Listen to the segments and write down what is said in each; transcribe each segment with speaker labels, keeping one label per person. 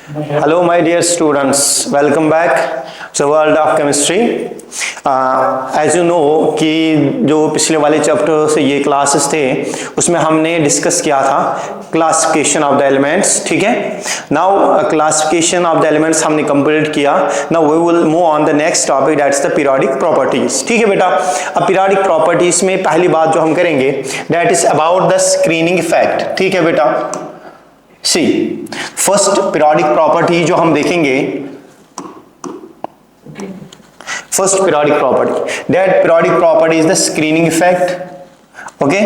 Speaker 1: Hello, my dear students. Welcome back to the world of chemistry. As you know कि जो पिछले वाले chapter से ये क्लासेस थे उसमें हमने डिस्कस किया था क्लासिफिकेशन ऑफ द एलिमेंट्स. ठीक है, now classification of the elements हमने कंप्लीट किया. Now we will move on the next topic, that's the periodic properties. ठीक है बेटा, अब पीरियोडिक प्रॉपर्टीज में पहली बात जो हम करेंगे that is about the screening effect. ठीक है बेटा, सी फर्स्ट पीरियोडिक प्रॉपर्टी जो हम देखेंगे, first periodic property, that periodic property is the screening effect. Okay,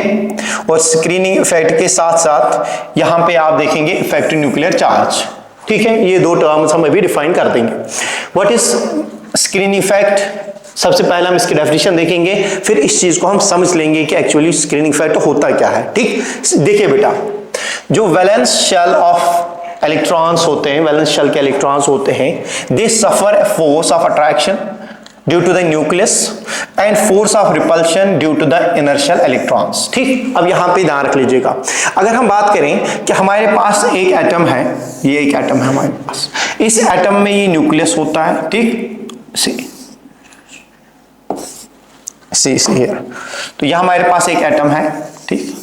Speaker 1: और स्क्रीनिंग इफेक्ट के साथ साथ यहां पे आप देखेंगे इफेक्टिव न्यूक्लियर चार्ज. ठीक है, ये दो टर्म्स हम अभी डिफाइन कर देंगे. What is screening effect? सबसे पहले हम इसकी डेफिनेशन देखेंगे, फिर इस चीज को हम समझ लेंगे कि एक्चुअली स्क्रीनिंग इफेक्ट होता क्या है. ठीक, देखिए बेटा, जो वैलेंस शेल ऑफ इलेक्ट्रॉन्स होते हैं, वैलेंस शेल के इलेक्ट्रॉन्स होते हैं, they suffer a force of attraction due to the nucleus and force of repulsion due to the inertial electrons. ठीक, अब यहां पे ध्यान रख लीजिएगा, अगर हम बात करें कि हमारे पास एक एटम है, ये एक एटम है हमारे पास, इस एटम में ये न्यूक्लियस होता है. ठीक, सी हियर, तो यह हमारे पास एक एटम है. ठीक,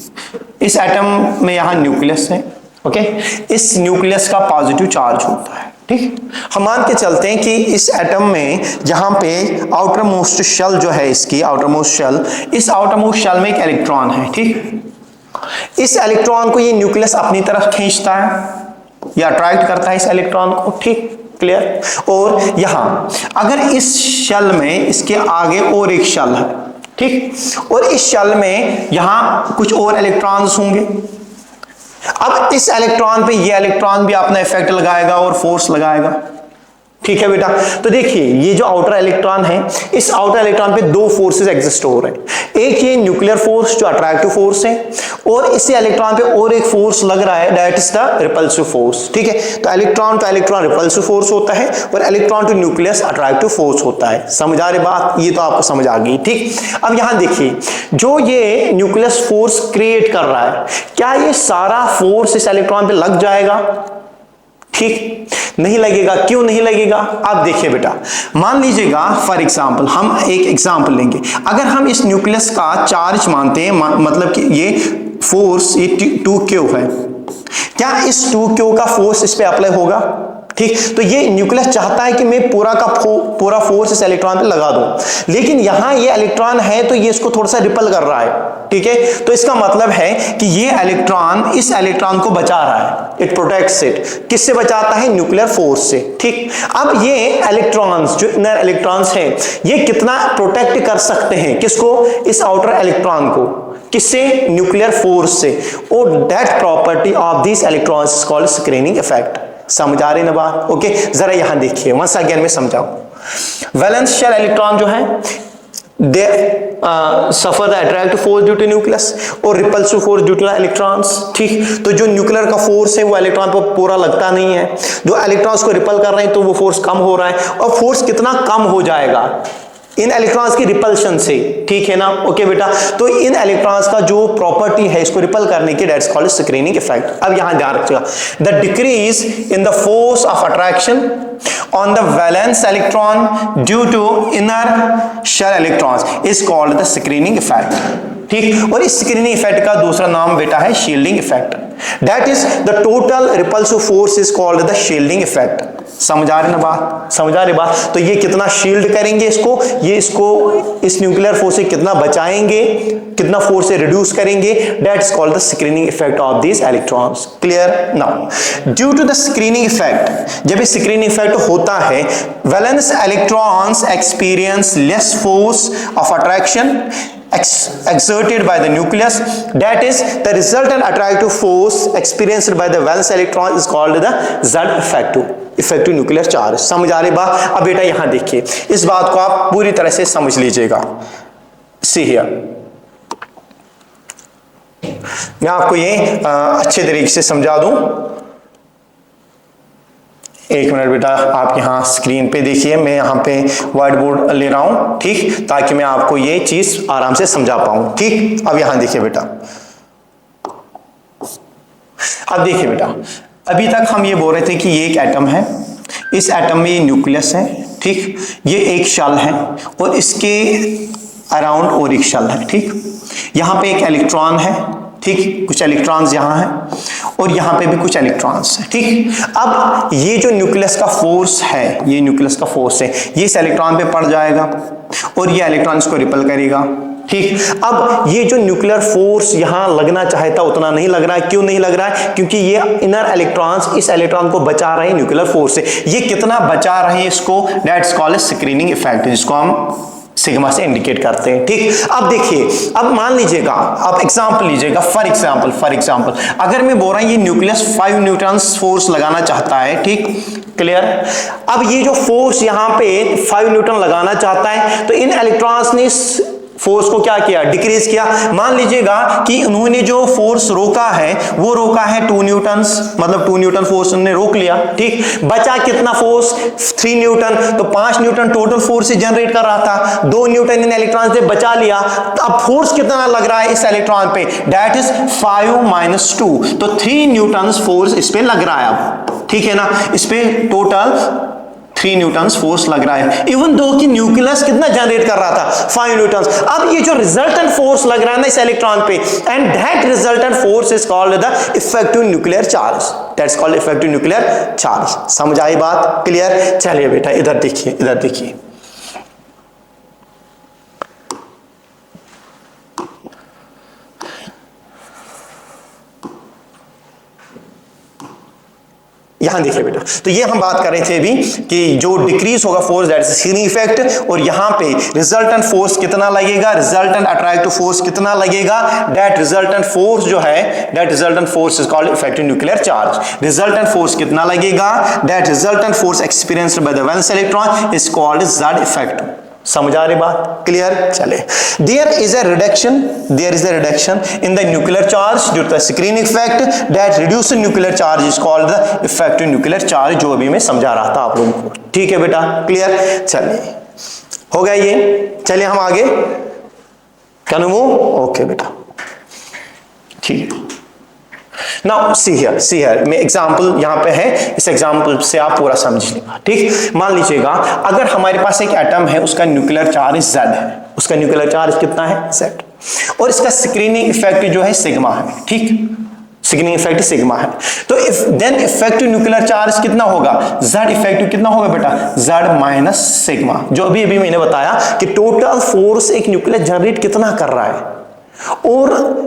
Speaker 1: इस एटम में यहां न्यूक्लियस है. ओके, इस न्यूक्लियस का पॉजिटिव चार्ज होता है. ठीक, हम मान के चलते हैं कि इस एटम में जहां पे आउटर मोस्ट शेल जो है, इसकी आउटर मोस्ट शेल, इस आउटर मोस्ट शेल में एक इलेक्ट्रॉन है. ठीक, इस इलेक्ट्रॉन को ये न्यूक्लियस अपनी तरफ खींचता है या अट्रैक्ट करता है इस इलेक्ट्रॉन को. ठीक, क्लियर. और यहां अगर इस शेल में इसके आगे और एक शेल है, ठीक, और इस शेल में यहां कुछ और इलेक्ट्रॉन्स होंगे. अब इस इलेक्ट्रॉन पे ये इलेक्ट्रॉन भी अपना इफेक्ट लगाएगा और फोर्स लगाएगा. ठीक है बेटा, तो देखिए ये जो आउटर इलेक्ट्रॉन है, इस आउटर इलेक्ट्रॉन पे दो फोर्सेस एग्जिस्ट हो रहे हैं. एक ये न्यूक्लियर फोर्स जो अट्रैक्टिव फोर्स है, और इसी इलेक्ट्रॉन पे और एक फोर्स लग रहा है, that is the repulsive force. ठीक है, तो electron to electron repulsive force होता है और electron to nucleus attractive force होता है. समझ आ रही बात? ये तो आपको समझ आ गई. ठीक, अब यहां देखिए जो ये न्यूक्लियस फोर्स क्रिएट कर रहा है, क्या ये सारा फोर्स इस इलेक्ट्रॉन पे लग जाएगा? ठीक, नहीं लगेगा. क्यों नहीं लगेगा? आप देखिए बेटा, मान लीजिएगा फॉर एग्जांपल, हम एक एग्जांपल लेंगे. अगर हम इस न्यूक्लियस का चार्ज मानते हैं, मतलब कि ये फोर्स ये 2Q है, क्या इस 2Q का फोर्स इस पे अप्लाई होगा? ठीक, तो ये न्यूक्लियस चाहता है कि मैं पूरा का पूरा फोर्स इस इलेक्ट्रॉन पे लगा दूं, लेकिन यहां ये इलेक्ट्रॉन है तो ये इसको थोड़ा सा रिपल कर रहा है. ठीक है, तो इसका मतलब है कि ये इलेक्ट्रॉन इस इलेक्ट्रॉन को बचा रहा है, इट प्रोटेक्ट्स इट. किससे बचाता है? न्यूक्लियर फोर्स से. ठीक, अब ये इलेक्ट्रॉन्स जो इनर इलेक्ट्रॉन्स हैं, ये कितना प्रोटेक्ट कर सकते हैं किसको? इस आउटर इलेक्ट्रॉन को. किससे? न्यूक्लियर फोर्स से. और that property of this electrons is called screening effect. समझ आ रही ना बात? ओके, जरा यहां देखिए, वंस अगेन मैं समझाऊं. वैलेंस शेल इलेक्ट्रॉन जो है, they suffer the attractive force due to nucleus और repulsive force due to electrons. ठीक, तो जो न्यूक्लियर का फोर्स है वो इलेक्ट्रॉन पर पूरा लगता नहीं है, जो इलेक्ट्रॉन्स को रिपल कर रहे हैं तो वो फोर्स कम हो रहा है. और फोर्स कितना कम हो जाएगा? इन इलेक्ट्रॉन्स की रिपल्शन से. ठीक है ना? ओके बेटा, तो इन इलेक्ट्रॉन्स का जो प्रॉपर्टी है इसको रिपल करने की, दैट्स कॉल्ड स्क्रीनिंग इफेक्ट. अब यहां ध्यान रखिएगा, the decrease in the force of attraction on the valence electron due to inner shell electrons is called the screening effect. ठीक, और इस स्क्रीनिंग इफेक्ट का दूसरा नाम बेटा है shielding effect. That is the total repulsive force is called the shielding effect. समझ आ रही ना बात? समझ आ रही बात? तो ये कितना शील्ड करेंगे इसको, ये इसको इस न्यूक्लियर फोर्स से कितना बचाएंगे, कितना फोर्स से रिड्यूस करेंगे, that is called the screening effect of these electrons. Clear? Now due to the screening effect, जब इस स्क्रीनिंग इफेक्ट होता है, valence electrons experience less force of attraction exerted by the nucleus, that is the resultant attractive force experienced by the valence electron is called the Z effective nuclear charge. समझ आ रही बात? अब बेटा यहां देखिए, इस बात को आप पूरी तरह से समझ लीजिएगा. See here, मैं आपको ये अच्छे तरीके से समझा दूं. एक मिनट बेटा, आप यहाँ स्क्रीन पे देखिए, मैं यहाँ पे व्हाइट बोर्ड ले रहा हूं. ठीक, ताकि मैं आपको ये चीज आराम से समझा पाऊं. ठीक, अब यहाँ देखिए बेटा, अब देखिए बेटा, अभी तक हम ये बोल रहे थे कि ये एक एटम है, इस एटम में ये न्यूक्लियस है, ठीक, ये एक शेल है और इसके अराउंड और एक शेल है, ठीक, यहाँ पे एक इलेक्ट्रॉन है, ठीक, कुछ इलेक्ट्रॉन्स यहाँ हैं और यहाँ पे भी कुछ इलेक्ट्रॉन्स हैं, ठीक। अब ये जो न्यूक्लियस का फोर्स है, ये न्यूक्लियस का फोर्स है, ये इस इलेक्ट्रॉन पे पड़ जाएगा और ये इलेक्ट्रॉन इसको रिपल करेगा, ठीक। अब ये जो न्यूक्लियर फोर्स यहां लगना चाहता उतना नहीं लग रहा है। क्यों नहीं लग रहा है? क्योंकि ये इनर इलेक्ट्रॉन्स इस इलेक्ट्रॉन को बचा रहे हैं न्यूक्लियर फोर्स से। ये कितना बचा रहे हैं इसको, दैट्स कॉल्ड स्क्रीनिंग इफेक्ट, जिसको हम सिग्मा से इंडिकेट करते हैं, ठीक। अब देखिए, अब मान लीजिएगा, आप एग्जांपल लीजिएगा, फॉर एग्जांपल अगर मैं बोल रहा हूं ये न्यूक्लियस 5 न्यूटन्स फोर्स लगाना चाहता है, ठीक, क्लियर। अब ये जो फोर्स यहां पे 5 न्यूटन लगाना चाहता है, तो इन इलेक्ट्रॉन्स ने फोर्स को क्या किया, डिक्रीज किया। मान लीजिएगा कि उन्होंने जो फोर्स रोका है वो रोका है 2 न्यूटन्स, मतलब 2 न्यूटन फोर्स उन्होंने रोक लिया, ठीक। बचा कितना फोर्स, 3 न्यूटन, तो 5 न्यूटन टोटल फोर्स से जनरेट कर रहा था, 2 न्यूटन इन इलेक्ट्रॉन से बचा लिया। तो अब फोर्स कितना लग रहा है इस इलेक्ट्रॉन पे, दैट इज 5 - 2, तो 3 न्यूटन फोर्स इस पे लग रहा है अब, ठीक है ना। इस पे टोटल 3 न्यूटन फोर्स लग रहा है, इवन दो कि न्यूक्लियस कितना जनरेट कर रहा था, 5 न्यूटन। अब ये जो रिजल्टेंट फोर्स लग रहा है ना इस इलेक्ट्रॉन पे, and that resultant force is called the effective nuclear charge, that's called effective nuclear charge. समझ आई बात, क्लियर। चलिए बेटा इधर देखिए, इधर देखिए, यहां देखिए बेटा, तो ये हम बात कर रहे थे अभी कि जो डिक्रीज होगा force, that is screening effect, और यहां पे रिजल्टेंट फोर्स कितना लगेगा, रिजल्टेंट अट्रैक्टिव फोर्स कितना लगेगा, दैट रिजल्टेंट फोर्स जो है, that resultant force is called effective nuclear charge. Resultant force कितना लगेगा, that resultant force experienced by the valence electron is called Z effect. समझ आ रही बात, क्लियर। चले, there is a reduction in the nuclear charge due to the screening effect, that reduce nuclear charge is called the effective nuclear charge, जो अभी मैं समझा रहा था आप लोगों को, ठीक है बेटा, क्लियर। चलिए, हो गया ये। चलिए हम आगे, कैन यू मूव, ओके बेटा, ठीक है। नाउ सी हियर, मैं एग्जांपल यहां पे है, इस एग्जांपल से आप पूरा समझ लेगा, ठीक। मान लीजिएगा अगर हमारे पास एक एटम है, उसका न्यूक्लियर चार्ज Z है, उसका न्यूक्लियर चार्ज कितना है, Z, और इसका स्क्रीनिंग इफेक्ट जो है सिग्मा है, ठीक, स्क्रीनिंग इफेक्ट सिग्मा है। तो देन इफेक्टिव न्यूक्लियर चार्ज कितना होगा, Z इफेक्टिव कितना होगा बेटा, Z माइनस सिग्मा, जो अभी मैंने बताया कि टोटल फोर्स एक न्यूक्लियस जनरेट कितना कर रहा है और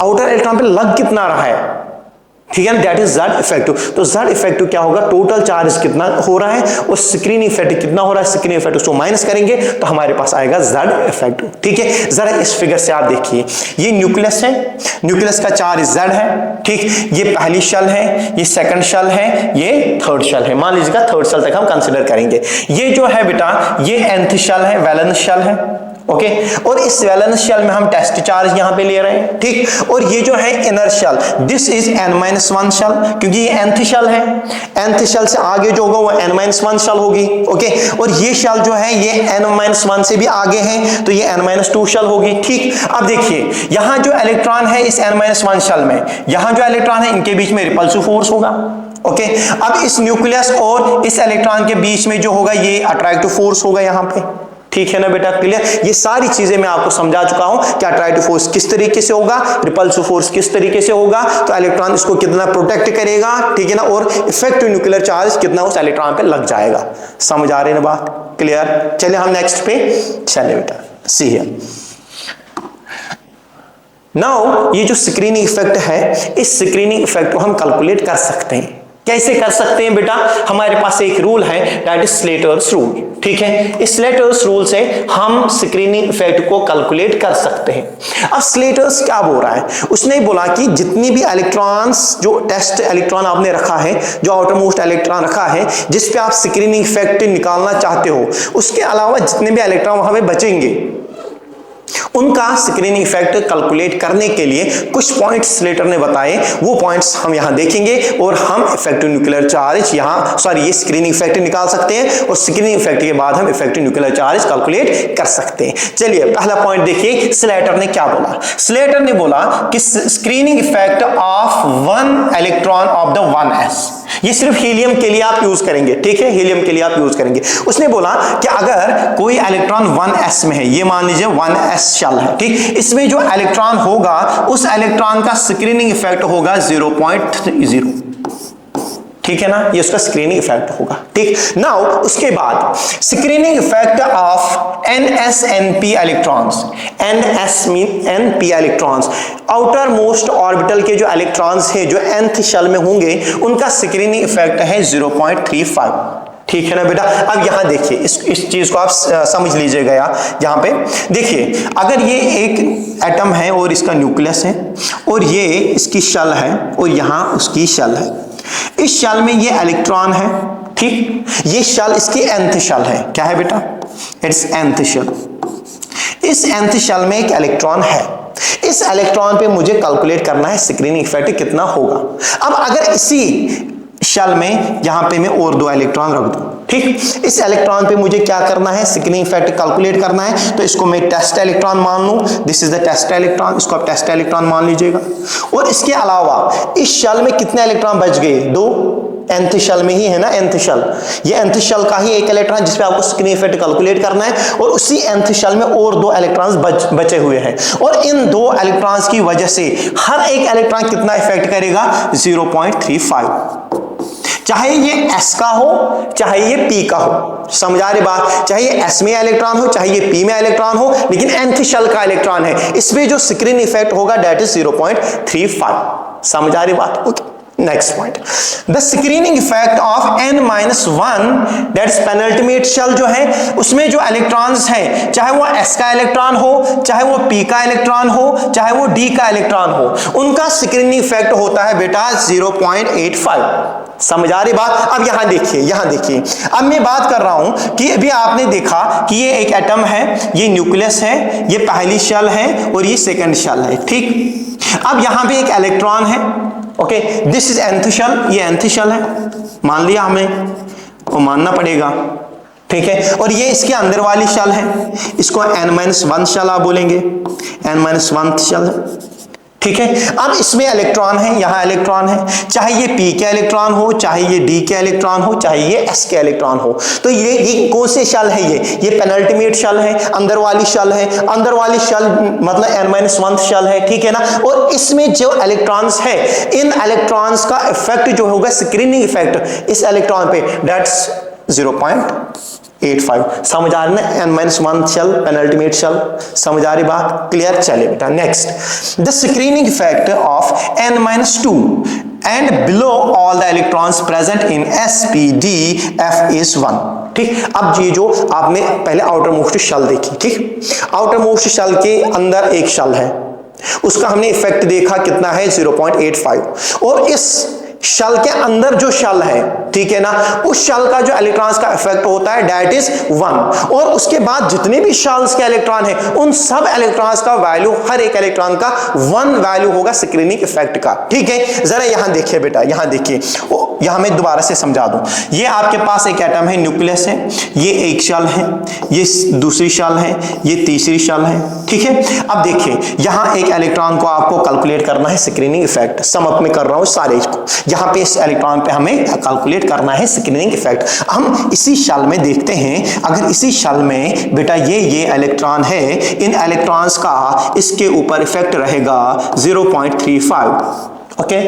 Speaker 1: आउटर इलेक्ट्रॉन पे लग कितना रहा है, ठीक है ना, दैट इज Z इफेक्टिव। तो Z इफेक्टिव क्या होगा, टोटल चार्ज कितना हो रहा है और स्क्रीनिंग इफेक्ट कितना हो रहा है, स्क्रीनिंग इफेक्ट उसको माइनस करेंगे तो हमारे पास आएगा Z इफेक्टिव, ठीक है। जरा इस फिगर से आप देखिए, ये न्यूक्लियस है, न्यूक्लियस का चार्ज Z है, ठीक, ये पहली शेल है, ये सेकंड शेल है, ये थर्ड शेल है, मान लीजिएगा थर्ड शेल तक हम कंसीडर करेंगे। ये जो है बेटा, ये nth शेल है, वैलेंस शेल है, ओके, और इस वैलेंस शेल में हम टेस्ट चार्ज यहां पे ले रहे हैं, ठीक। और ये जो है inner shell, this is n-1 shell, क्योंकि ये nth शेल है, nth शेल से आगे जो होगा वो n-1 शेल होगी, ओके। और ये शेल जो है ये n-1 से भी आगे है, तो ये n-2 शेल होगी, ठीक। अब देखिए यहां जो इलेक्ट्रॉन है इस n-1 शेल में, यहां जो इलेक्ट्रॉन है इनके बीच में रिपल्सिव फोर्स होगा, ओके। अब इस न्यूक्लियस और इस इलेक्ट्रॉन के बीच में जो होगा ये अट्रैक्टिव फोर्स होगा यहां पे, ठीक है ना बेटा, क्लियर। ये सारी चीजें मैं आपको समझा चुका हूं कि अट्रैक्टिव फोर्स किस तरीके से होगा, रिपल्सिव फोर्स किस तरीके से होगा, तो इलेक्ट्रॉन इसको कितना प्रोटेक्ट करेगा, ठीक है ना, और इफेक्टिव न्यूक्लियर चार्ज कितना उस इलेक्ट्रॉन पे लग जाएगा। समझ आ रही है ना बात, क्लियर। चलिए हम नेक्स्ट पे चले बेटा, सी हियर। नाउ ये जो स्क्रीनिंग इफेक्ट है, इस स्क्रीनिंग इफेक्ट को हम कैलकुलेट कर सकते हैं। कैसे कर सकते हैं बेटा, हमारे पास एक रूल है, दैट इज स्लेटर्स रूल, ठीक है। इस स्लेटर्स रूल से हम स्क्रीनिंग इफेक्ट को कैलकुलेट कर सकते हैं। अब स्लेटर्स क्या बोल रहा है, उसने बोला कि जितनी भी इलेक्ट्रॉन्स, जो टेस्ट इलेक्ट्रॉन आपने रखा है, जो आउटर मोस्ट इलेक्ट्रॉन रखा है जिस पे आप स्क्रीनिंग इफेक्ट निकालना चाहते हो, उसके अलावा जितने भी इलेक्ट्रॉन वहां पे बचेंगे, उनका स्क्रीनिंग इफेक्ट कैलकुलेट करने के लिए कुछ पॉइंट्स स्लेटर ने बताए, वो पॉइंट्स हम यहां देखेंगे और हम इफेक्टिव न्यूक्लियर चार्ज ये स्क्रीनिंग इफेक्ट निकाल सकते हैं और स्क्रीनिंग इफेक्ट के बाद हम इफेक्टिव न्यूक्लियर चार्ज कैलकुलेट कर सकते हैं। चलिए पहला पॉइंट देखिए, स्लेटर ने क्या बोला। स्लेटर ने बोला कि screening effect of 1 electron of the 1s, ये सिर्फ हीलियम के लिए आप यूज करेंगे, ठीक है, हीलियम के लिए आप यूज करेंगे। उसने बोला कि अगर कोई इलेक्ट्रॉन 1s में है, ये मान लीजिए 1s शेल है, ठीक, इसमें जो इलेक्ट्रॉन होगा उस इलेक्ट्रॉन का स्क्रीनिंग इफेक्ट होगा 0.30, ठीक है ना, ये उसका स्क्रीनिंग इफेक्ट होगा, ठीक। नाउ उसके बाद screening effect of NS-NP electrons, NS mean NP electrons, outer most orbital के जो इलेक्ट्रॉन्स है जो nth शेल में होंगे उनका स्क्रीनिंग इफेक्ट है 0.35, ठीक है ना बेटा। अब यहां देखिए इस चीज को आप समझ लीजिएगा। यहां पे देखिए, अगर ये एक एटम है और इसका न्यूक्लियस है और ये इसकी शेल है और यहां उसकी शेल है, इस शेल में ये इलेक्ट्रॉन है, ठीक, ये शेल इसकी nth शेल है, क्या है बेटा, इट्स nth शेल। इस nth शेल में एक इलेक्ट्रॉन है, इस इलेक्ट्रॉन पे मुझे कैलकुलेट करना है स्क्रीनिंग इफेक्ट कितना होगा। अब अगर इसी शेल में यहां पे मैं और 2 इलेक्ट्रॉन रख दूं, ठीक, इस इलेक्ट्रॉन पे मुझे क्या करना है, स्क्रीनिंग इफेक्ट कैलकुलेट करना है, तो इसको मैं टेस्ट इलेक्ट्रॉन मान लूं, this is the test electron, इसको आप टेस्ट इलेक्ट्रॉन मान लीजिएगा। और इसके अलावा इस शेल में कितने इलेक्ट्रॉन बच गए, 2, nth शेल में ही है ना, nth शेल, ये nth शेल का ही एक इलेक्ट्रॉन जिसपे आपको स्क्रीनिंग इफेक्ट कैलकुलेट करना है, और उसी nth शेल में और 2 इलेक्ट्रॉन्स बचे हुए हैं, और इन 2 इलेक्ट्रॉन्स की वजह से हर एक इलेक्ट्रॉन कितना इफेक्ट करेगा, 0.35, चाहे ये S का हो चाहे ये P का हो, समझा रही बात, चाहे ये S में इलेक्ट्रॉन हो चाहे ये P में इलेक्ट्रॉन हो, लेकिन nth शेल का इलेक्ट्रॉन है, इसमें जो स्क्रीन इफेक्ट होगा दैट इज 0.35, समझा रही बात। Okay, next point, the screening effect of n-1 that is penultimate shell जो है उसमें जो इलेक्ट्रॉन्स हैं, चाहे वो S का इलेक्ट्रॉन हो चाहे वो P का इलेक्ट्रॉन हो चाहे वो D का इलेक्ट्रॉन हो, उनका स्क्रीनिंग इफेक्ट होता है बेटा 0.85, समझा रही बात। अब यहां देखिए, अब मैं बात कर रहा हूं कि अभी आपने देखा कि ये एक एटम है, ये न्यूक्लियस है, ये पहली शेल है और ये सेकंड शेल है, ठीक। अब यहां पे एक इलेक्ट्रॉन है, okay, this is nth shell, ये nth शेल है, मान लिया हमें, वो मानना पड़ेगा, ठीक है, और ये इसके अंदर वाली शेल है, इसको n-1 शेल आप बोलेंगे, n-1 शेल है, ठीक है। अब इसमें इलेक्ट्रॉन है, यहां इलेक्ट्रॉन है, चाहे ये P के इलेक्ट्रॉन हो चाहे ये D के इलेक्ट्रॉन हो चाहे ये S के इलेक्ट्रॉन हो, तो ये कौन से शेल है, ये पेनल्टीमेट शेल है, अंदर वाली शेल है, अंदर वाली शेल मतलब n-1 शेल है, ठीक है ना। और इसमें जो इलेक्ट्रॉन्स है, इन इलेक्ट्रॉन्स का इफेक्ट जो होगा स्क्रीनिंग इफेक्ट इस इलेक्ट्रॉन पे दैट्स 0.85, समझ आ रही है, n-1 शेल पेनल्टीमेट शेल, समझ आ रही बात, क्लियर। चलिए बेटा next, the screening effect of n-2 and below all the electrons present in sp-d-f is 1, ठीक। अब ये जो आपने पहले आउटर मोस्ट शेल देखी, ठीक, आउटर मोस्ट शेल के अंदर एक शेल है, उसका हमने इफेक्ट देखा कितना है 0.85, और इस शेल के अंदर जो शेल है, ठीक है ना, उस शेल का जो इलेक्ट्रॉन्स का इफेक्ट होता है दैट इज 1, और उसके बाद जितने भी शेल्स के इलेक्ट्रॉन है उन सब इलेक्ट्रॉन्स का वैल्यू, हर एक इलेक्ट्रॉन का 1 वैल्यू होगा स्क्रीनिंग इफेक्ट का, ठीक है। जरा यहां देखिए बेटा, यहां देखिए, यहां मैं दोबारा से समझा दूं, ये आपके पास एक एटम है, न्यूक्लियस है, ये एक शेल है, ये दूसरी शेल है, ये तीसरी शेल है, ठीक है। अब देखिए यहां एक इलेक्ट्रॉन को आपको कैलकुलेट करना है स्क्रीनिंग इफेक्ट, सम अप में कर रहा हूं सारे को, यहां पे इस इलेक्ट्रॉन पे हमें कैलकुलेट करना है स्क्रीनिंग इफेक्ट। हम इसी शेल में देखते हैं, अगर इसी शेल में बेटा ये इलेक्ट्रॉन है, इन इलेक्ट्रॉन्स का इसके ऊपर इफेक्ट रहेगा 0.35, ओके,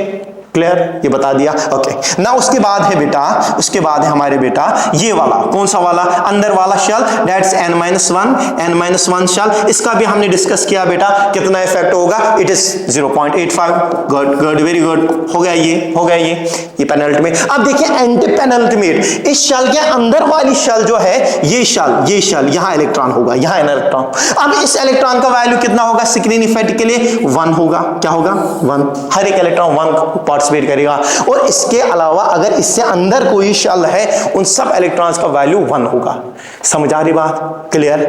Speaker 1: क्लियर, ये बता दिया, ओके। ना उसके बाद है बेटा, उसके बाद है हमारे बेटा ये वाला, कौन सा वाला, अंदर वाला शेल दैट्स n-1 शेल, इसका भी हमने डिस्कस किया बेटा, कितना इफेक्ट होगा, it is 0.85, good very good, हो गया ये पेनल्टीमेट। अब देखिए एंटी पेनल्टीमेट, इस शेल के अंदर वाली शेल जो है, ये शेल यहां इलेक्ट्रॉन होगा, यहां इलेक्ट्रॉन, अब इस इलेक्ट्रॉन का वैल्यू कितना होगा स्क्रीन इफेक्ट के लिए, 1 होगा, क्या होगा, 1, हर एक इलेक्ट्रॉन 1 पार्टिसिपेट करेगा, और इसके अलावा अगर इससे अंदर कोई शेल है उन सब इलेक्ट्रॉन्स का वैल्यू 1 होगा, समझ आ रही बात, क्लियर,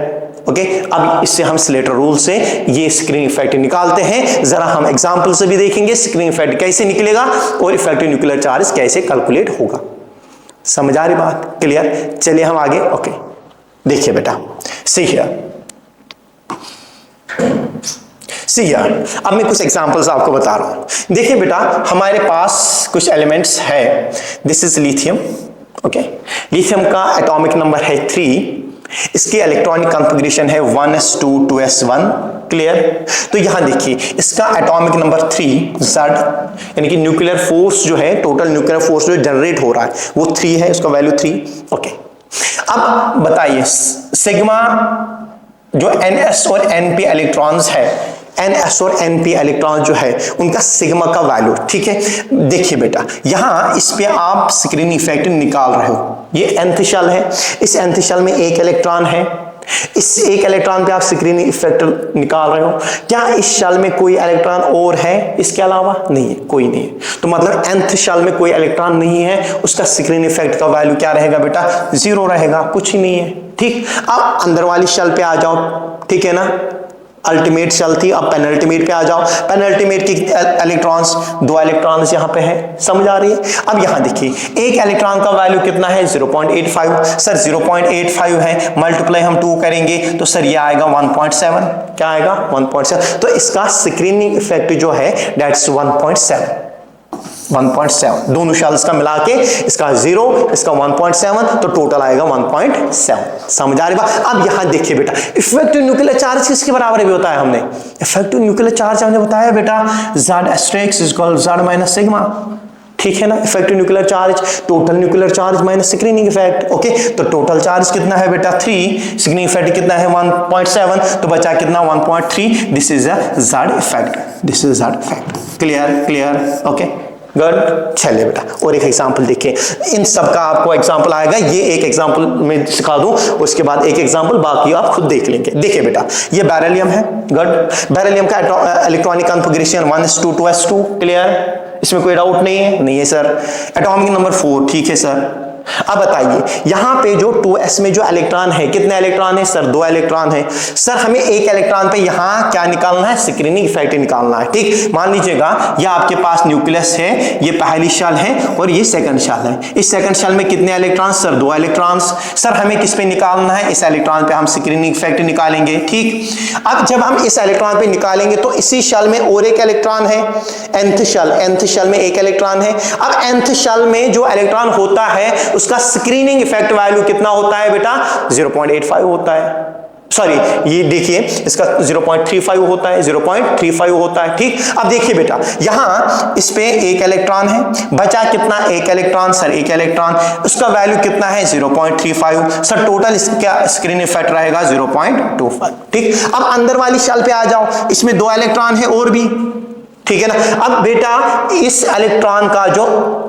Speaker 1: ओके, अब इससे हम स्लेटर रूल से ये स्क्रीन इफेक्ट निकालते हैं। जरा हम एग्जांपल से भी देखेंगे स्क्रीन इफेक्ट कैसे निकलेगा और इफेक्टिव न्यूक्लियर चार्ज कैसे कैलकुलेट होगा। समझ आ रही बात? क्लियर? चलिए हम आगे। ओके, देखिए बेटा, सी हियर, अब मैं कुछ एग्जांपल्स आपको बता रहा हूं। देखिए बेटा, हमारे पास कुछ एलिमेंट्स है। This is lithium. Okay, lithium का एटॉमिक नंबर है 3, इसकी इलेक्ट्रॉनिक कॉन्फ़िगरेशन है 1s2 2s1। क्लियर? तो यहां देखिए इसका एटॉमिक नंबर 3 Z, यानी कि न्यूक्लियर फोर्स जो है, टोटल न्यूक्लियर फोर्स जो जनरेट हो रहा है वो 3 है, उसका वैल्यू 3। ओके, अब बताइए सिग्मा जो ns और np इलेक्ट्रॉन्स है, ns और np इलेक्ट्रॉन जो है उनका सिग्मा का वैल्यू, ठीक है। देखिए बेटा, यहां इस पे आप स्क्रीन इफेक्ट निकाल रहे हो। ये nth शेल है, इस nth शेल में एक इलेक्ट्रॉन है, इस एक इलेक्ट्रॉन पे आप स्क्रीन इफेक्ट निकाल रहे हो। क्या इस शेल में कोई इलेक्ट्रॉन और है इसके अलावा? नहीं है, कोई नहीं है। तो मतलब nth शेल में कोई इलेक्ट्रॉन नहीं है, उसका स्क्रीन इफेक्ट का वैल्यू क्या रहेगा बेटा? 0 रहेगा, कुछ ही नहीं है। ठीक, अब अंदर वाली शेल पे आ जाओ, ठीक है ना। अल्टीमेट शेल थी, अब पेनल्टीमेट पे आ जाओ। पेनल्टीमेट की इलेक्ट्रॉन्स, 2 इलेक्ट्रॉन्स यहां पे है। समझ आ रही है? अब यहां देखिए एक इलेक्ट्रॉन का वैल्यू कितना है? 0.85। सर 0.85 है, मल्टीप्लाई हम 2 करेंगे तो सर ये आएगा 1.7। क्या आएगा? 1.7। तो इसका स्क्रीनिंग इफेक्ट जो है दैट्स 1.7। दोनों शेल्स का मिला के इसका 0, इसका 1.7, तो टोटल आएगा 1.7। समझ आ रही बात? अब यहां देखिए बेटा, इफेक्टिव न्यूक्लियर चार्ज किसके बराबर है बताया हमने? इफेक्टिव न्यूक्लियर चार्ज हमने बताया बेटा Z*(Z सिग्मा। ठीक है ना। Effective nuclear charge, total nuclear charge minus screening effect. Okay, तो टोटल चार्ज कितना है बेटा 3, स्क्रीनिंग इफेक्ट कितना है 1.7, तो बचा कितना 1.3। This is a Z effect, this is Z effect. Clear? Clear? Okay, good. चलिए बेटा और एक एग्जांपल देखिए, इन सब का आपको एग्जांपल आएगा, ये एक एग्जांपल में सिखा दूं, उसके बाद एक एग्जांपल, बाकी आप खुद देख लेंगे। देखिए बेटा, ये बेरिलियम है। गुड। बेरिलियम का electronic configuration 1s2 2s2। Clear? इसमें कोई डाउट नहीं है? नहीं है सर। एटॉमिक नंबर 4, ठीक है सर। अब बताइए यहां पे जो 2s में जो इलेक्ट्रॉन है, कितने इलेक्ट्रॉन है सर? 2 इलेक्ट्रॉन है। सर हमें एक इलेक्ट्रॉन पे यहां क्या निकालना है? स्क्रीनिंग इफेक्ट निकालना है। ठीक, मान लीजिएगा ये आपके पास न्यूक्लियस है, ये पहली शेल है और ये सेकंड शेल है। इस सेकंड शेल में कितने इलेक्ट्रॉन सर? 2 इलेक्ट्रॉन्स। सर हमें किस पे निकालना है? इस इलेक्ट्रॉन पे हम स्क्रीनिंग इफेक्ट निकालेंगे। ठीक, अब जब हम इस इलेक्ट्रॉन पे निकालेंगे तो इसी शेल में और एक इलेक्ट्रॉन है, nth शेल में एक इलेक्ट्रॉन है। अब nth शेल में जो इलेक्ट्रॉन होता है उसका स्क्रीनिंग इफेक्ट वैल्यू कितना होता है बेटा? 0.85 होता है। सॉरी, ये देखिए इसका 0.35 होता है, 0.35 होता है। ठीक, अब देखिए बेटा, यहां इस पे एक इलेक्ट्रॉन है, बचा कितना? एक इलेक्ट्रॉन सर, एक इलेक्ट्रॉन, उसका वैल्यू कितना है? 0.35। सर टोटल इसका स्क्रीन इफेक्ट रहेगा 0.25। ठीक, अब अंदर वाली शेल पे आ जाओ, इसमें 2 इलेक्ट्रॉन है और भी, ठीक है ना। अब बेटा इस इलेक्ट्रॉन का जो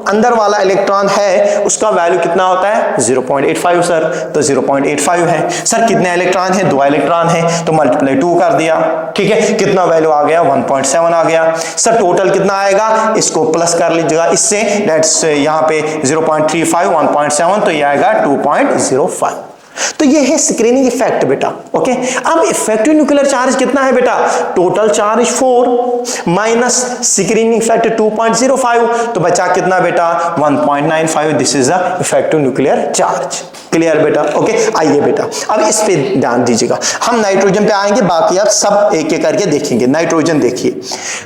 Speaker 1: अंदर वाला इलेक्ट्रॉन है उसका वैल्यू कितना होता है? 0.85 सर, तो 0.85 है। सर कितने इलेक्ट्रॉन है? 2 इलेक्ट्रॉन है, तो मल्टीप्लाई 2 कर दिया। ठीक है, कितना वैल्यू आ गया? 1.7 आ गया। सर टोटल कितना आएगा? इसको प्लस कर लीजिएगा इससे, दैट्स यहाँ पे 0.35 1.7, तो ये आएगा 2.05। तो ये है स्क्रीनिंग इफेक्ट बेटा। ओके, अब इफेक्टिव न्यूक्लियर चार्ज कितना है बेटा? Total charge 4 minus screening effect 2.05, तो बचा कितना बेटा? 1.95। This is the effective nuclear charge. Clear बेटा? ओके, आइए बेटा अब इस पे ध्यान दीजिएगा। हम नाइट्रोजन पे आएंगे, बाकी आप सब एक एक करके देखेंगे। नाइट्रोजन देखिए,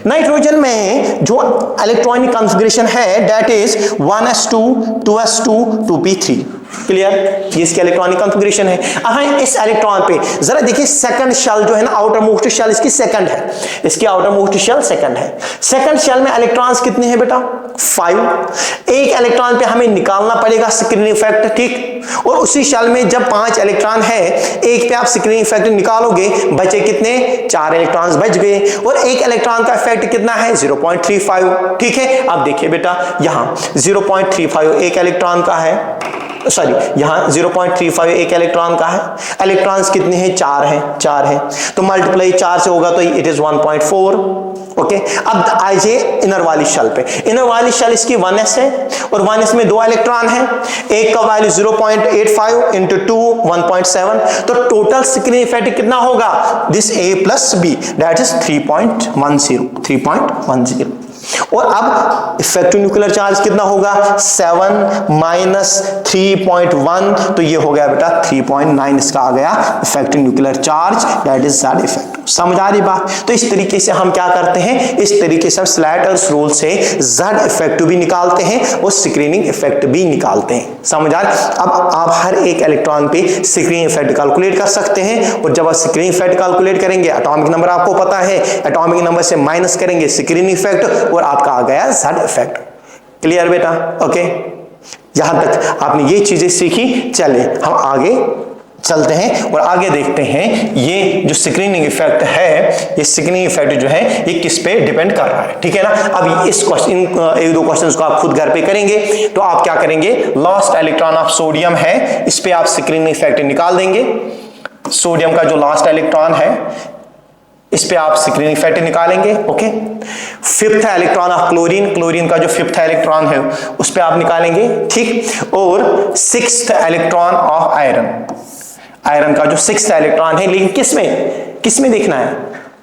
Speaker 1: नाइट्रोजन में जो इलेक्ट्रॉनिक कॉन्फ़िगरेशन है that is 1s2 2s2 2p3। Clear? ये इसकी इलेक्ट्रॉनिक कॉन्फ़िगरेशन है। अब इस इलेक्ट्रॉन पे जरा देखिए, सेकंड शेल जो है ना, आउटर मोस्ट शेल इसकी सेकंड है, इसकी आउटर मोस्ट शेल सेकंड है। सेकंड शेल में इलेक्ट्रॉन्स कितने हैं बेटा? 5। एक इलेक्ट्रॉन पे हमें निकालना पड़ेगा स्क्रीनिंग इफेक्ट। ठीक, और उसी शेल में जब 5 इलेक्ट्रॉन है, एक पे आप स्क्रीनिंग इफेक्ट निकालोगे, बचे कितने? 4 इलेक्ट्रॉन्स बच गए, और एक इलेक्ट्रॉन का इफेक्ट कितना है? 0.35। ठीक है, अब देखिए बेटा यहां 0.35 एक इलेक्ट्रॉन का है, सॉरी यहां 0.35 एक इलेक्ट्रॉन का है, इलेक्ट्रॉन्स कितने हैं, 4 हैं, 4 हैं, तो मल्टीप्लाई 4 से होगा तो इट इज 1.4। ओके, अब आइए इनर वाली शेल पे। इनर वाली शेल इसकी 1s है और 1s में 2 इलेक्ट्रॉन है, एक का वैल्यू 0.85 इंटू 2 1.7, तो टोटल स्क्रीन इफेक्ट कितना होगा, this A plus B that is 3.10। और अब इफेक्टिव न्यूक्लियर चार्ज कितना होगा, 7 माइनस 3.1, तो ये हो गया बेटा 3.9 इसका आ गया effective nuclear charge that is Z effect. समझ आ रही बात? तो इस तरीके से हम क्या करते हैं, इस तरीके से हम स्लैटर्स रूल से Z इफेक्ट भी निकालते हैं और स्क्रीनिंग इफेक्ट भी निकालते हैं। समझ आ रही? अब आप हर एक इलेक्ट्रॉन पे स्क्रीनिंग इफेक्ट कैलकुलेट कर सकते हैं, और जब आप स्क्रीनिंग इफेक्ट कैलकुलेट करेंगे, एटॉमिक नंबर आपको पता है, एटॉमिक नंबर से माइनस करेंगे स्क्रीनिंग इफेक्ट और आपका आ गया Z इफेक्ट। क्लियर बेटा? ओके, यहां तक आपने ये चीजें सीखी। चले हम आगे चलते हैं और आगे देखते हैं ये जो स्क्रीनिंग इफेक्ट है, ये स्क्रीनिंग इफेक्ट जो है ये किस पे डिपेंड कर रहा है, ठीक है ना। अब इस क्वेश्चन, एक दो क्वेश्चंस को आप खुद घर पे करेंगे, तो आप क्या करेंगे, लास्ट इलेक्ट्रॉन ऑफ सोडियम है, इस पे आप स्क्रीनिंग इफेक्ट निकाल देंगे। सोडियम का जो लास्ट इलेक्ट्रॉन है इस पे आप स्क्रीनिंग इफेक्ट निकालेंगे। Okay, fifth electron of chlorine, chlorine का जो फिफ्थ इलेक्ट्रॉन है उस पे आप निकालेंगे, ठीक। और sixth electron of iron, iron का जो सिक्स्थ इलेक्ट्रॉन है, लेकिन किसमें देखना है,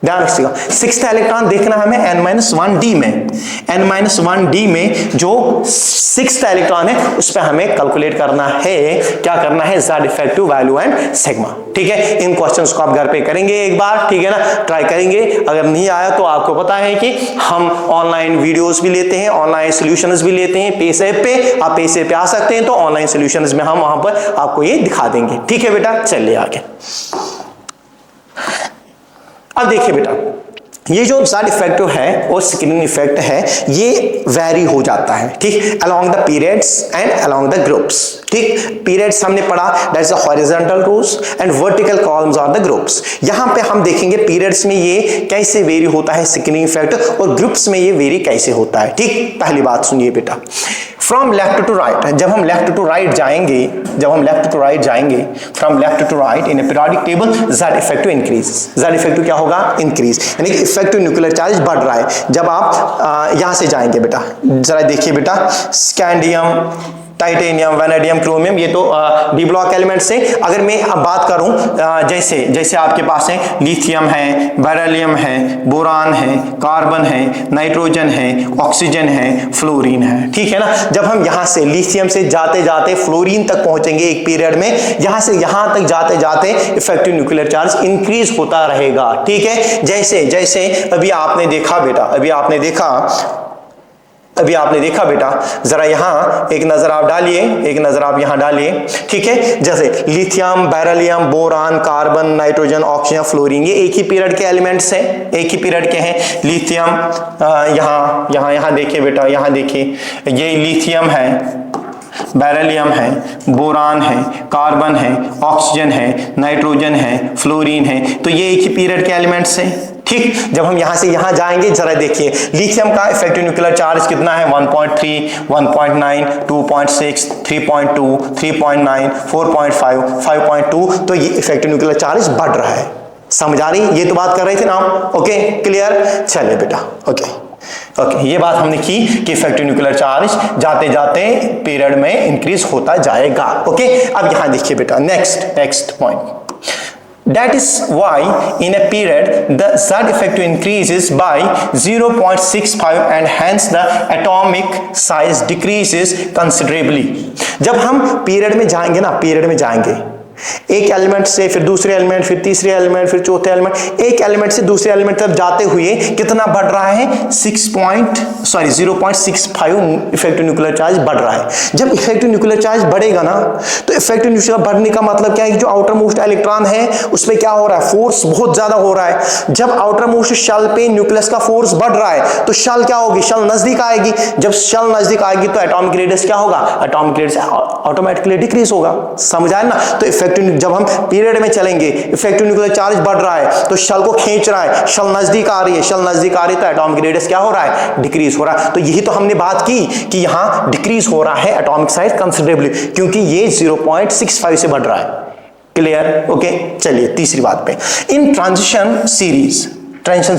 Speaker 1: ध्यान रखिएगा, सिक्स्थ इलेक्ट्रॉन देखना है हमें n-1d में, n-1d में जो सिक्स्थ इलेक्ट्रॉन है उस पर हमें कैलकुलेट करना है, क्या करना है, Z effective value and sigma. ठीक है, इन क्वेश्चंस को आप घर पे करेंगे एक बार, ठीक है ना, ट्राई करेंगे। अगर नहीं आया तो आपको पता है कि हम ऑनलाइन वीडियोस भी लेते हैं, ऑनलाइन सॉल्यूशंस भी लेते हैं, पेज ऐप पे, आप पेज ऐप पे आ सकते हैं, तो ऑनलाइन सॉल्यूशंस में हम वहां पर आपको ये दिखा देंगे। ठीक है बेटा, चलिए आगे। अब देखिए बेटा, ये जो Z इफेक्टिव है और स्क्रीनिंग इफेक्ट है ये वेरी हो जाता है, ठीक, along the periods and along the groups. ठीक, पीरियड्स हमने पढ़ा, that is horizontal rows and vertical columns are the groups. यहां पे हम देखेंगे पीरियड्स में ये कैसे वेरी होता है स्क्रीनिंग इफेक्ट, और ग्रुप्स में ये वेरी कैसे होता है। ठीक, पहली बात सुनिए बेटा, फ्रॉम लेफ्ट टू राइट, जब हम लेफ्ट टू राइट जाएंगे, from left to right in a periodic table, Z effective increase, Z effective क्या होगा, इंक्रीज, यानी कि इफेक्टिव न्यूक्लियर चार्ज बढ़ रहा है। जब आप यहां से जाएंगे बेटा, जरा देखिए बेटा, स्कैंडियम, टाइटेनियम, वैनेडियम, क्रोमियम, ये तो डी ब्लॉक एलिमेंट्स से। अगर मैं अब बात करूं जैसे आपके पास है लिथियम है, बेरिलियम है, बोरान है, कार्बन है, नाइट्रोजन है, ऑक्सीजन है, फ्लोरीन है, ठीक है ना। जब हम यहां से लिथियम से जाते जाते फ्लोरीन तक पहुंचेंगे एक पीरियड में, यहां से यहां तक जाते जाते इफेक्टिव न्यूक्लियर चार्ज इंक्रीज होता रहेगा। ठीक है, जैसे अभी आपने देखा बेटा, अभी आपने देखा बेटा, जरा यहां एक नजर आप डालिए, एक नजर आप यहां डालिए, ठीक है। जैसे lithium, beryllium, boron, carbon, nitrogen, oxygen, fluorine, ये एक ही पीरियड के एलिमेंट्स हैं, एक ही पीरियड के हैं। लिथियम यहां देखिए बेटा, यहां देखिए, ये लिथियम है, बेरिलियम है, बोरान है, कार्बन है, ऑक्सीजन है, नाइट्रोजन है, फ्लोरीन है, तो ये एक ही पीरियड के एलिमेंट्स हैं। ठीक, जब हम यहां से यहां जाएंगे, जरा देखिए, लिथियम का इफेक्टिव न्यूक्लियर चार्ज कितना है, 1.3, 1.9, 2.6, 3.2, 3.9, 4.5, 5.2, तो ये इफेक्टिव न्यूक्लियर चार्ज बढ़ रहा है। समझ आ रही, ये तो बात कर रहे थे ना हम। ओके, क्लियर, चलिए बेटा, ओके, ये बात हमने की कि इफेक्टिव न्यूक्लियर चार्ज जाते जाते पीरियड में इंक्रीज होता जाएगा। ओके, अब यहां देखिए बेटा, next point, that is why in a period the Z effective increases by 0.65 and hence the atomic size decreases considerably। जब हम पीरियड में जाएंगे ना, पीरियड में जाएंगे, एक एलिमेंट से फिर दूसरे एलिमेंट, फिर तीसरे एलिमेंट, फिर चौथे एलिमेंट, एक एलिमेंट से दूसरे एलिमेंट तक जाते हुए कितना बढ़ रहा है, 0.65 इफेक्टिव न्यूक्लियर चार्ज बढ़ रहा है। जब इफेक्टिव न्यूक्लियर चार्ज बढ़ेगा ना, तो इफेक्टिव न्यूक्लियर बढ़ने का मतलब क्या है, जो आउटर मोस्ट इलेक्ट्रॉन है उस पर क्या हो रहा है, फोर्स बहुत ज्यादा हो रहा है। जब आउटर मोस्ट शेल पे न्यूक्लियस का फोर्स बढ़ रहा है तो शेल क्या होगी, शेल नजदीक आएगी। जब शेल नजदीक आएगी तो एटॉमिक रेडियस क्या होगा, एटॉमिक रेडियस ऑटोमेटिकली डिक्रीज होगा। समझ आया ना। तो इफेक्टिव इफेक्टिव, जब हम पीरियड में चलेंगे इफेक्टिव न्यूक्लियर चार्ज बढ़ रहा है तो शेल को खींच रहा है, शेल नजदीक आ रही है, शेल नजदीक आ रही है तो एटॉमिक रेडियस क्या हो रहा है, डिक्रीज हो रहा है। तो यही तो हमने बात की कि यहां डिक्रीज हो रहा है एटॉमिक साइज कंसिडरेबली, क्योंकि ये 0.65 से बढ़ रहा है। क्लियर? ओके, चलिए तीसरी बात पे, इन ट्रांजिशन सीरीज, ट्रांजिशन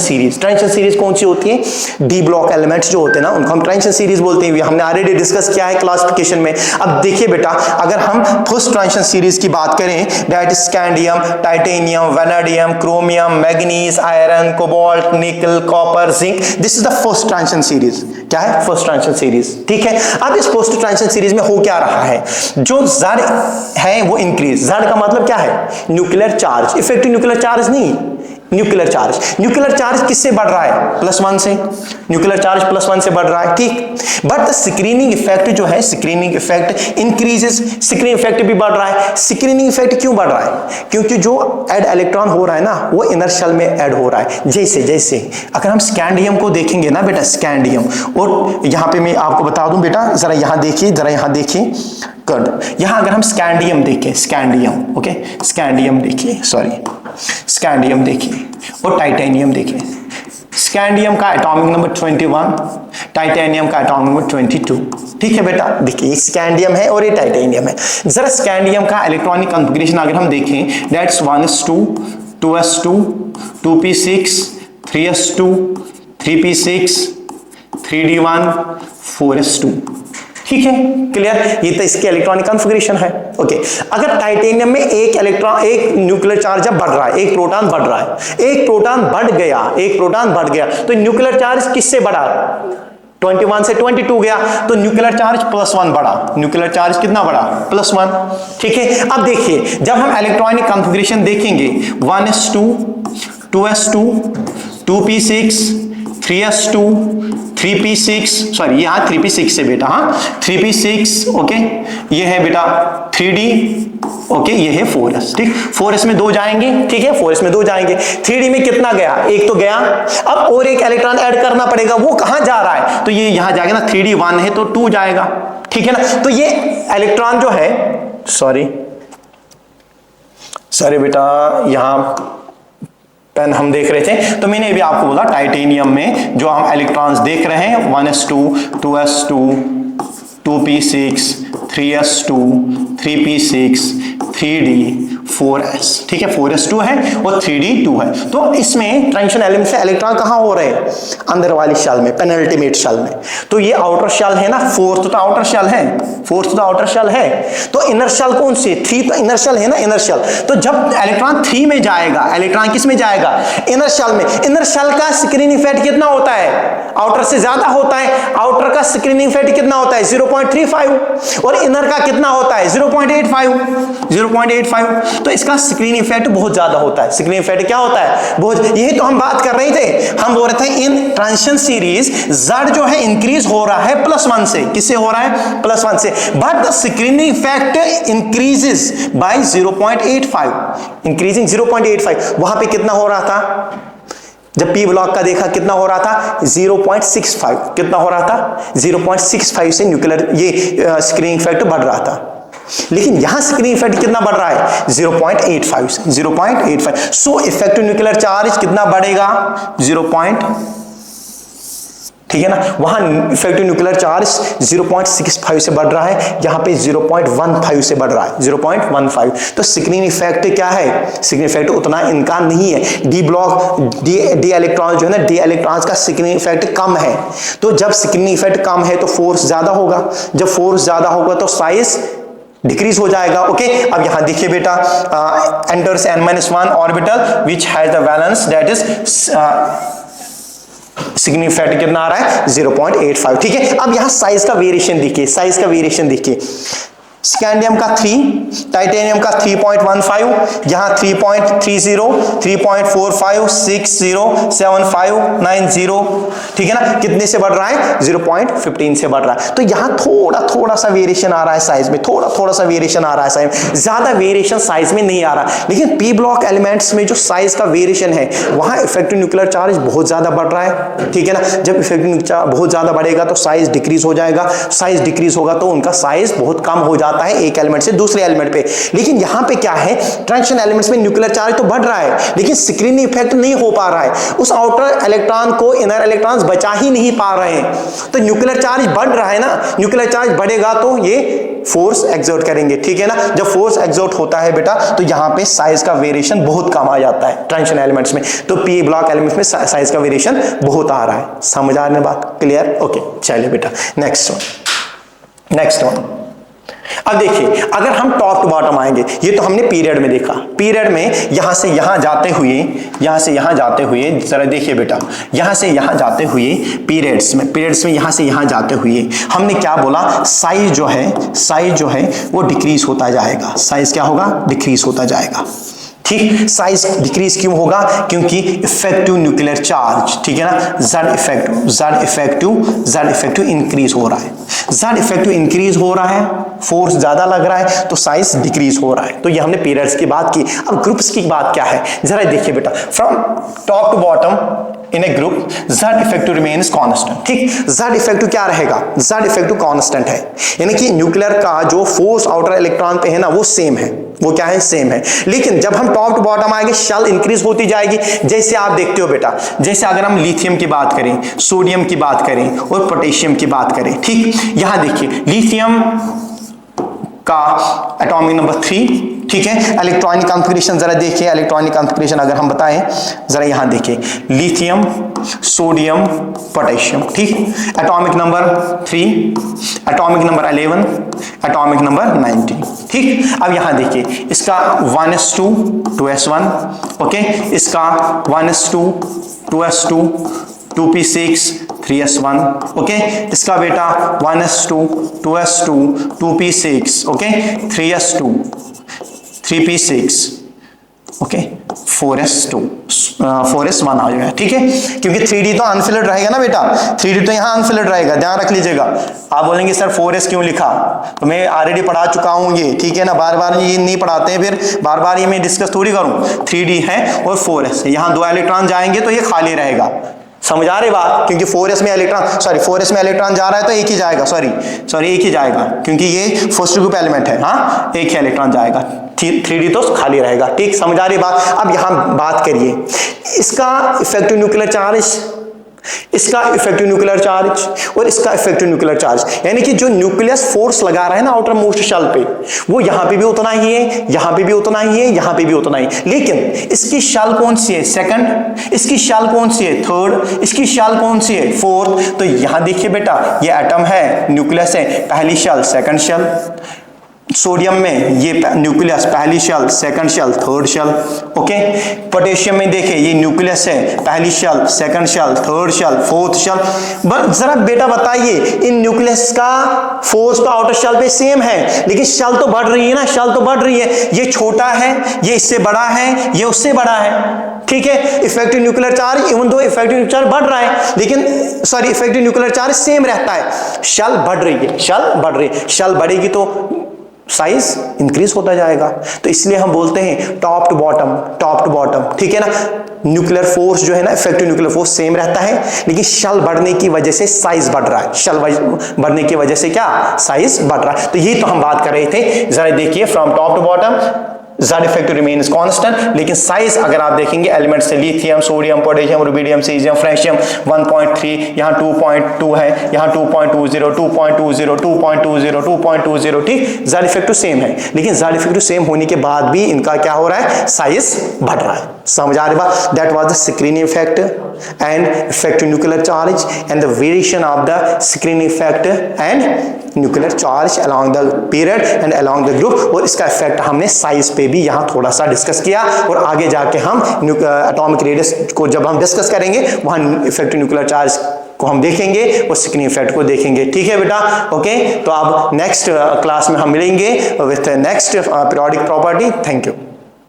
Speaker 1: सीरीज कौन सी होती है, डी ब्लॉक एलिमेंट्स जो होते हैं ना उनको हम ट्रांजिशन सीरीज बोलते हैं, हमने ऑलरेडी डिस्कस किया है क्लासिफिकेशन में। अब देखिए बेटा, अगर हम फर्स्ट ट्रांजिशन सीरीज की बात करें, that is scandium, titanium, vanadium, chromium, manganese, iron, cobalt, nickel, copper, zinc, this is the first transition series. क्या है? First transition series. ठीक है, अब इस फर्स्ट ट्रांजिशन सीरीज में हो क्या रहा है, जो Z है वो इंक्रीज, Z का मतलब क्या है, nuclear charge, effective nuclear charge नहीं, न्यूक्लियर चार्ज। न्यूक्लियर चार्ज किससे बढ़ रहा है, +1 से, न्यूक्लियर चार्ज +1 से बढ़ रहा है। ठीक, बट द स्क्रीनिंग इफेक्ट जो है, screening effect increases, screening effect भी बढ़ रहा है। स्क्रीनिंग इफेक्ट क्यों बढ़ रहा है, क्योंकि जो ऐड इलेक्ट्रॉन हो रहा है ना वो इनर शेल में ऐड हो रहा है। जैसे अगर हम स्कैंडियम को देखेंगे ना बेटा, स्कैंडियम, और यहां पे मैं आपको बता दूं बेटा, जरा यहां देखिए कर, यहां अगर हम स्कैंडियम देखें, स्कैंडियम, ओके, स्कैंडियम देखिए, सॉरी, स्कैंडियम देखिए और टाइटेनियम देखिए। स्कैंडियम का एटॉमिक नंबर 21, टाइटेनियम का एटॉमिक नंबर 22। ठीक है बेटा, देखिए स्कैंडियम है और ये टाइटेनियम है। जरा स्कैंडियम का इलेक्ट्रॉनिक कॉन्फ़िगरेशन अगर हम देखें, that's 1s2, 2s2, 2p6, 3s2, 3p6, 3d1, 4s2। ठीक है, क्लियर? ये तो इसके इलेक्ट्रॉनिक कॉन्फ़िगरेशन है। ओके, अगर टाइटेनियम में एक न्यूक्लियर चार्ज जब बढ़ रहा है, एक प्रोटॉन बढ़ रहा है, एक प्रोटॉन बढ़ गया, तो न्यूक्लियर चार्ज किससे बढ़ा, 21 से 22 गया, तो न्यूक्लियर चार्ज +1 बढ़ा, न्यूक्लियर चार्ज कितना बढ़ा, +1। ठीक है, अब देखिए जब हम इलेक्ट्रॉनिक कॉन्फ़िगरेशन देखेंगे, 1s2, 2s2, 2p6, 3s2, 3p6, sorry यहाँ 3p6 से बेटा, हाँ 3p6, ओके, ये है बेटा 3d, ओके, ये है 4s। ठीक, 4s में 2 जाएंगे, ठीक है, 4s में 2 जाएंगे, 3d में कितना गया, एक तो गया, अब और एक इलेक्ट्रॉन ऐड करना पड़ेगा, वो कहां जा रहा है, तो ये यहां जाएगा ना, 3d 1 है तो 2 जाएगा। ठीक है ना, तो ये इलेक्ट्रॉन जो है, सॉरी बेटा, यहां पेन हम देख रहे थे, तो मैंने भी आपको बोला टाइटेनियम में जो हम इलेक्ट्रॉन्स देख रहे हैं, 1s2, 2s2, 2p6, 3s2, 3p6, 3d, 4s। ठीक है, 4s2 है और 3d 2 है। तो इसमें ट्रांजिशन एलिमेंट से इलेक्ट्रॉन कहां हो रहे हैं, अंदर वाली शेल में, पेनल्टीमेट शेल में। तो ये आउटर शेल है ना, फोर्थ तो आउटर शेल है, तो इनर शेल कौन सी, 3 तो इनर शेल है ना, इनर शेल। तो जब इलेक्ट्रॉन 3 में जाएगा, इलेक्ट्रॉन किस में जाएगा, इनर शेल में। इनर शेल का स्क्रीनिंग इफेक्ट कितना होता है, आउटर से ज्यादा होता है। आउटर का स्क्रीनिंग इफेक्ट कितना होता है, 0.35, और इनर का कितना होता है, 0.85। तो इसका स्क्रीन इफेक्ट बहुत ज्यादा होता है। स्क्रीन इफेक्ट क्या होता है, बहुत। यही तो हम बात कर रहे थे, हम बोल रहे थे इन ट्रांजिशन सीरीज Z जो है इंक्रीज हो रहा है +1 से, किससे हो रहा है, +1 से, but the screening effect increases by 0.85, increasing 0.85। वहां पे कितना हो रहा था, जब पी ब्लॉक का देखा कितना हो रहा था, 0.65, कितना हो रहा था, 0.65 से न्यूक्लियर ये स्क्रीनिंग इफेक्ट बढ़ रहा था। लेकिन यहां स्क्रीनिंग इफेक्ट कितना बढ़ रहा है, 0.85 से 0.85। सो इफेक्टिव न्यूक्लियर चार्ज कितना बढ़ेगा, 0. ठीक है ना, वहां इफेक्टिव न्यूक्लियर चार्ज 0.65 से बढ़ रहा है, यहां पे 0.15 से बढ़ रहा है, 0.15। तो स्क्रीन इफेक्ट क्या है, स्क्रीन इफेक्ट उतना इनका नहीं है। डी ब्लॉक, डी इलेक्ट्रॉन जो है ना, डी इलेक्ट्रॉन्स का स्क्रीन इफेक्ट कम है। तो जब स्क्रीन इफेक्ट कम है तो फोर्स ज्यादा होगा, जब फोर्स ज्यादा होगा तो साइज डिक्रीज हो जाएगा। ओके, अब यहां देखिए बेटा, enters n-1 orbital which has the valence that is screening effect कितना आ रहा है, 0.85। ठीक है, अब यहां साइज का वेरिएशन देखिए, स्कैंडियम का 3, टाइटेनियम का 3.15, यहां 3.30, 3.45, 60, 75, 90। ठीक है ना, कितने से बढ़ रहा है, 0.15 से बढ़ रहा है। तो यहां थोड़ा सा वेरिएशन आ रहा है साइज में, थोड़ा सा वेरिएशन आ रहा है साइज में, ज्यादा वेरिएशन साइज में नहीं आ रहा। लेकिन पी ब्लॉक एलिमेंट्स में जो साइज का वेरिएशन है, वहां इफेक्टिव न्यूक्लियर चार्ज बहुत ज्यादा बढ़ रहा है। ठीक है ना, जब इफेक्टिव चार्ज बहुत ज्यादा बढ़ेगा तो साइज डिक्रीज हो जाएगा, साइज डिक्रीज होगा तो उनका साइज बहुत कम हो जाता जाता है एक एलिमेंट से दूसरे एलिमेंट पे। लेकिन यहां पे क्या है, ट्रांजिशन एलिमेंट्स में न्यूक्लियर चार्ज तो बढ़ रहा है लेकिन स्क्रीनिंग इफेक्ट नहीं हो पा रहा है, उस आउटर इलेक्ट्रॉन को इनर इलेक्ट्रॉन्स बचा ही नहीं पा रहे हैं। तो न्यूक्लियर चार्ज बढ़ रहा है ना, न्यूक्लियर चार्ज बढ़ेगा तो ये फोर्स एक्सर्ट करेंगे, ठीक है ना। जब फोर्स एक्सर्ट होता है बेटा तो यहां पे साइज का वेरिएशन बहुत कम आ जाता है ट्रांजिशन एलिमेंट्स में। तो पी ब्लॉक एलिमेंट्स में साइज का वेरिएशन बहुत आ रहा है। समझ आ रही है बात, क्लियर? ओके चलिए बेटा नेक्स्ट वन। अब देखिए अगर हम टॉप टू बॉटम आएंगे, ये तो हमने पीरियड में देखा, पीरियड में यहां से यहां जाते हुए जरा देखिए बेटा, यहां से यहां जाते हुए पीरियड्स में यहां से यहां जाते हुए हमने क्या बोला, साइज जो है वो डिक्रीज होता जाएगा। साइज क्या होगा, डिक्रीज होता जाएगा। ठीक, साइज डिक्रीज क्यों होगा, क्योंकि इफेक्टिव न्यूक्लियर चार्ज, ठीक है ना, Z इफेक्टिव इंक्रीज हो रहा है, Z इफेक्टिव इंक्रीज हो रहा है, फोर्स ज्यादा लग रहा है तो साइज डिक्रीज हो रहा है। तो ये हमने पीरियड्स की बात की। अब ग्रुप्स की बात क्या है, जरा देखिए बेटा, from top to bottom in a group Z effective remains constant. ठीक, Z इफेक्टिव क्या रहेगा, Z इफेक्टिव कांस्टेंट है, यानी कि न्यूक्लियर का जो फोर्स आउटर इलेक्ट्रॉन पे है ना वो सेम है, वो क्या है, सेम है। लेकिन जब हम टॉप टू बॉटम आएंगे शेल इंक्रीज होती जाएगी। जैसे आप देखते हो बेटा, जैसे अगर हम लिथियम की बात करें, सोडियम की बात करें और पोटेशियम की बात करें, ठीक, यहां देखिए लिथियम का एटॉमिक नंबर 3, ठीक है। इलेक्ट्रॉनिक कॉन्फ़िगरेशन जरा देखिए, इलेक्ट्रॉनिक कॉन्फ़िगरेशन अगर हम बताएं जरा यहां देखिए, लिथियम, सोडियम, पोटेशियम, ठीक, atomic number 3, atomic number 11, atomic number 19, ठीक। अब यहां देखिए इसका 1s2 2s1, ओके, इसका 1s2 2s2 2p6 3s1, okay, इसका बेटा 1s2 2s2 2p6, okay, 3s2 3p6, okay, 4s1 आ जाएगा, ठीक है। क्योंकि 3d तो अनफिल्ड रहेगा ना बेटा, 3d तो यहाँ अनफिल्ड रहेगा, ध्यान रख लीजिएगा। आप बोलेंगे सर 4s क्यों लिखा, तो मैं ऑलरेडी पढ़ा चुका हूँ ये, ठीक है ना, बार बार ये नहीं पढ़ाते हैं, फिर बार बार ये मैं डिस्कस थोड़ी करूँ। 3d है और 4s है, यहाँ 2 इलेक्ट्रॉन जाएंगे तो ये खाली रहेगा। समझ आ रही बात, क्योंकि 4s में इलेक्ट्रॉन जा रहा है तो एक ही जाएगा, सॉरी एक ही जाएगा, क्योंकि ये फर्स्ट ग्रुप एलिमेंट है, हाँ, एक ही इलेक्ट्रॉन जाएगा, 3d तो खाली रहेगा, ठीक। समझ आ रही बात। अब यहां बात करिए इसका इफेक्टिव न्यूक्लियर चार्ज, इसका इफेक्टिव न्यूक्लियर चार्ज और इसका इफेक्टिव न्यूक्लियर चार्ज, यानी कि जो न्यूक्लियस फोर्स लगा रहा है ना आउटर मोस्ट शेल पे, वो यहां पे भी उतना ही है, यहां पे भी उतना ही है, यहां पे भी उतना ही। लेकिन इसकी शेल कौन सी है, सेकंड, इसकी शेल कौन सी है, थर्ड, इसकी शेल कौन सी है, फोर्थ। तो यहां देखिए बेटा, ये एटम है, न्यूक्लियस है, पहली शेल सेकंड शेल। सोडियम में ये न्यूक्लियस पहली shell second shell third shell, okay. Potassium में देखिए ये न्यूक्लियस है, पहली shell second shell third shell fourth shell. बस जरा बेटा बताइए, इन न्यूक्लियस का फोर्स तो आउटर शेल पे सेम है, लेकिन शेल तो बढ़ रही है ना, शेल तो बढ़ रही है, ये छोटा है, ये इससे बड़ा है, ये उससे बड़ा है, ठीक है। Effective nuclear charge, even though effective charge बढ़ रहा है, लेकिन sorry effective nuclear charge same रहता है, शेल बढ़ रही है, शेल बढ़ रही है, शेल बढ़ेगी तो साइज इंक्रीज होता जाएगा। तो इसलिए हम बोलते हैं टॉप टू बॉटम, ठीक है ना। न्यूक्लियर फोर्स जो है ना, इफेक्टिव न्यूक्लियर फोर्स सेम रहता है, लेकिन शेल बढ़ने की वजह से साइज बढ़ रहा है, शेल बढ़ने की वजह से क्या, साइज बढ़ रहा है। तो यही तो हम बात कर रहे थे। जरा देखिए, from top to bottom Z effective remains constant, लेकिन साइज अगर आप देखेंगे एलिमेंट से lithium, sodium, potassium, rubidium, caesium, francium 1.3, यहाँ 2.2 है, यहाँ 2.20, 2.20, 2.20, 2.20, ठीक। Z इफेक्टिव सेम है, लेकिन Z इफेक्टिव सेम होने के बाद भी इनका क्या हो रहा है, साइज बढ़ रहा है। समझ आ रही बात। That was the screening effect and effective nuclear charge and the variation of the screening effect and nuclear charge along the period and along the group. और इसका इफेक्ट हमने साइज पे भी यहाँ थोड़ा सा डिस्कस किया, और आगे जाके हम एटॉमिक रेडियस को जब हम डिस्कस करेंगे वहाँ इफेक्टिव न्यूक्लियर चार्ज को हम देखेंगे और स्क्रीनिंग इफेक्ट को देखेंगे, ठीक है बेटा। ओके, तो अब नेक्स्ट क्लास में हम मिलेंगे with next periodic property. Thank you.